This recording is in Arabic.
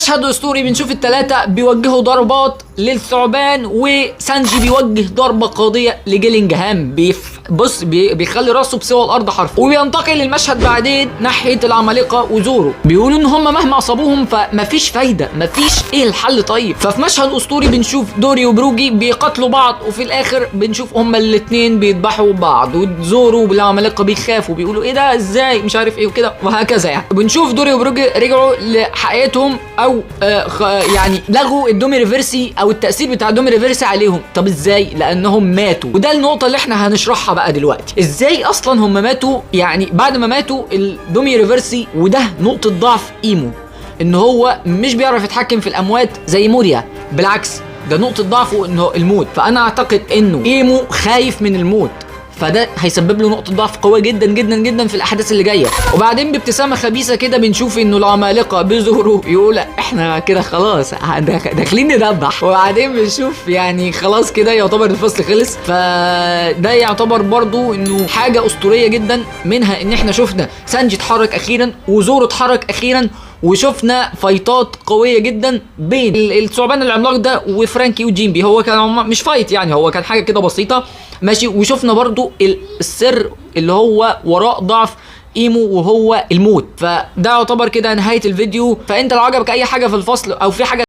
مشهد اسطوري بنشوف الثلاثه بيوجهوا ضربات للثعبان، وسانجي بيوجه ضربه قاضيه لجيلينجهام بيخلي راسه بسوى الارض حرفيا. وبينتقل المشهد بعدين ناحيه العمالقه وزورو، بيقولوا ان هم مهما اصابوهم فمفيش فايده، مفيش ايه الحل. طيب ففي مشهد اسطوري بنشوف دوري وبروجي بيقاتلوا بعض، وفي الاخر بنشوف هم الاثنين بيذبحوا بعض، وزورو والعمالقه بيخافوا بيقولوا ايه ده ازاي مش عارف ايه وكده وهكذا. يعني بنشوف دوري وبروجي رجعوا لحقيقتهم، او يعني لغوا الدومي ريفرسي او التاثير بتاع الدومي ريفرسي عليهم. طب ازاي؟ لانهم ماتوا، وده النقطه اللي احنا هنشرحها بقى دلوقتي. ازاي اصلا هم ماتوا؟ يعني بعد ما ماتوا الدومي ريفرسي، وده نقطه ضعف ايمو، ان هو مش بيعرف يتحكم في الاموات زي موريا، بالعكس ده نقطه ضعفه انه الموت. فانا اعتقد انه ايمو خايف من الموت، فده هيسبب له نقطة ضعف قوية جدا جدا جدا في الأحداث اللي جاية. وبعدين بابتسامة خبيثة كده بنشوف إنه العمالقة بزورو يقول إحنا كده خلاص داخلين ندبح، وبعدين بنشوف يعني خلاص كده يعتبر الفصل خلص. فده يعتبر برضو إنه حاجة أسطورية جدا، منها إن إحنا شفنا سانجي اتحرك أخيرا وزورو اتحرك أخيرا، وشفنا فايتات قويه جدا بين الثعبان العملاق ده وفرانكي وجيمبي. هو كان مش فايت يعني، هو كان حاجه كده بسيطه ماشي. وشفنا برضو السر اللي هو وراء ضعف ايمو وهو الموت. فده يعتبر كده نهايه الفيديو. فانت لو عجبك اي حاجه في الفصل او في حاجه